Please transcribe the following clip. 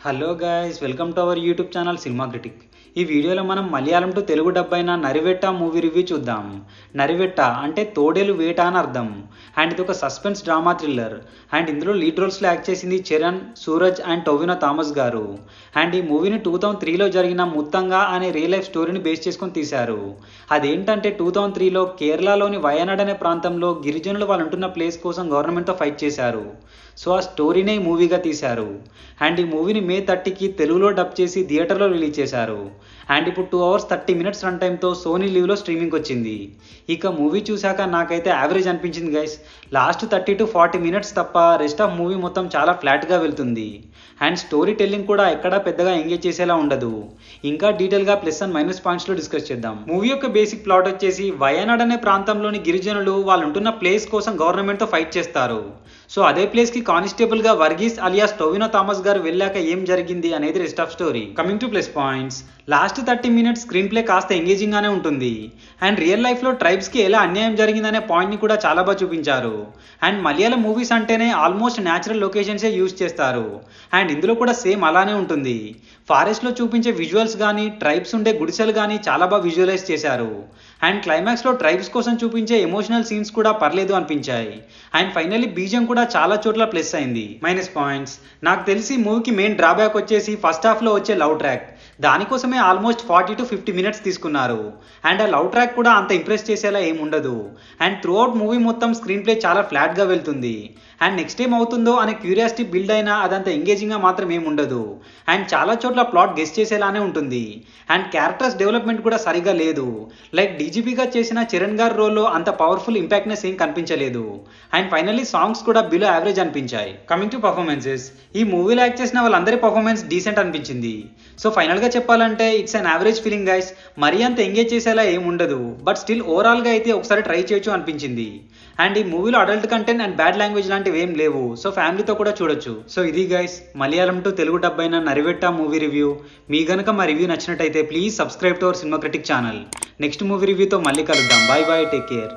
Hello guys, welcome to our YouTube channel cinema critic. ఈ వీడియోలో మనం మలయాళం టు తెలుగు డబ్ అయిన నరివెట్ట మూవీ రివ్యూ చూద్దాం. నరివెట్ట అంటే తోడేలు వేట అని అర్థం. అండ్ ఇది ఒక సస్పెన్స్ డ్రామా థ్రిల్లర్. అండ్ ఇందులో లీడ్ రోల్స్లో యాక్ట్ చేసింది చరణ్, సూరజ్ అండ్ టొవినో థామస్ గారు. అండ్ ఈ మూవీని 2003లో జరిగిన ముత్తంగా అనే రియల్ లైఫ్ స్టోరీని బేస్ చేసుకొని తీశారు. అదేంటంటే 2003లో కేరళలోని వయనాడ్ అనే ప్రాంతంలో గిరిజనులు వాళ్ళు ఉంటున్న ప్లేస్ కోసం గవర్నమెంట్తో ఫైట్ చేశారు. సో ఆ స్టోరీనే ఈ మూవీగా తీశారు. అండ్ ఈ మూవీని May 30కి తెలుగులో డబ్ చేసి థియేటర్లో రిలీజ్ చేశారు. అండ్ ఇప్పుడు 2 hours 30 minutes రన్ టైంతో సోనీ లీవ్లో స్ట్రీమింగ్ వచ్చింది. ఇక మూవీ చూశాక నాకైతే యావరేజ్ అనిపించింది గైస్. లాస్ట్ 30 to 40 minutes తప్ప రెస్ట్ ఆఫ్ మూవీ మొత్తం చాలా ఫ్లాట్గా వెళ్తుంది. అండ్ స్టోరీ టెల్లింగ్ కూడా ఎక్కడా పెద్దగా ఎంగేజ్ చేసేలా ఉండదు. ఇంకా డీటెయిల్గా ప్లస్ అండ్ మైనస్ పాయింట్స్లో డిస్కస్ చేద్దాం. మూవీ యొక్క బేసిక్ ప్లాట్ వచ్చేసి వయనాడ్ అనే ప్రాంతంలోని గిరిజనులు వాళ్ళు ఉంటున్న ప్లేస్ కోసం గవర్నమెంట్తో ఫైట్ చేస్తారు. సో అదే ప్లేస్కి కానిస్టేబుల్గా వర్గీస్ అలియాస్ టొవినో థామస్ గారు వెళ్ళాక ఏం జరిగింది అనేది rest of story. Coming to plus points, last 30 minutes screen play కాస్త ఎంగేజింగ్ గానే ఉంటుంది. అండ్ రియల్ లైఫ్లో ట్రైబ్స్కి ఎలా అన్యాయం జరిగిందనే పాయింట్ని కూడా చాలా బాగా చూపించారు. అండ్ మలయాళం మూవీస్ అంటేనే ఆల్మోస్ట్ న్యాచురల్ లొకేషన్సే యూజ్ చేస్తారు. అండ్ ఇందులో కూడా సేమ్ అలానే ఉంటుంది. ఫారెస్ట్లో చూపించే విజువల్స్ కానీ, ట్రైబ్స్ ఉండే గుడిసెలు కానీ చాలా బాగా విజువలైజ్ చేశారు. అండ్ క్లైమాక్స్లో ట్రైబ్స్ కోసం చూపించే ఎమోషనల్ సీన్స్ కూడా పర్లేదు అనిపించాయి. అండ్ ఫైనల్లీ బీజం కూడా చాలా చోట్ల ప్లస్ అయింది. మైనస్ పాయింట్స్, నాకు తెలిసి మూవీకి మెయిన్ డ్రాబ్యాక్ వచ్చేసి ఫస్ట్ హాఫ్లో వచ్చే లవ్ ట్రాక్. దానికోసమే ఆల్మోస్ట్ 40 to 50 minutes తీసుకున్నారు. అండ్ ఆ లవ్ ట్రాక్ కూడా అంత ఇంప్రెస్ చేసేలా ఏం ఉండదు. అండ్ త్రూ అవుట్ మూవీ మొత్తం స్క్రీన్ ప్లే చాలా ఫ్లాట్గా వెళ్తుంది. అండ్ నెక్స్ట్ ఏం అవుతుందో అనే క్యూరియాసిటీ బిల్డ్ అయినా అదంత ఎంగేజింగ్గా మాత్రం ఏం ఉండదు. అండ్ చాలా చోట్ల ప్లాట్ గెస్ చేసేలానే ఉంటుంది. అండ్ క్యారెక్టర్స్ డెవలప్మెంట్ కూడా సరిగా లేదు. లైక్ డీజీపీగా చేసిన చరణ్ గారి రోల్లో అంత పవర్ఫుల్ ఇంపాక్ట్నెస్ ఏం కనిపించలేదు. అండ్ ఫైనల్లీ సాంగ్స్ కూడా బిలో యావరేజ్ అనిపించాయి. కమింగ్ టు పర్ఫార్మెన్సెస్, ఈ మూవీలో యాక్ట్ చేసిన వాళ్ళందరి పర్ఫార్మెన్స్ డీసెంట్ అనిపించింది. సో ఫైనల్గా చెప్పాలంటే it's an average feeling guys. మరీ అంత ఎంగేజ్ చేసేలా ఏం ఉండదు. బట్ స్టిల్ ఓవరాల్గా అయితే ఒకసారి ట్రై చేయొచ్చు అనిపించింది. అండ్ ఈ మూవీలో adult content and bad language లాంటివి ఏం లేవు. సో ఫ్యామిలీతో కూడా చూడొచ్చు. సో ఇది guys Malayalam to Telugu dub అయిన నరివెట్ట మూవీ రివ్యూ. మీ గనక మా రివ్యూ నచ్చినట్టయితే please subscribe to our cinema critic channel. Next movie రివ్యూతో మళ్ళీ కలుద్దాం. Bye bye, take care.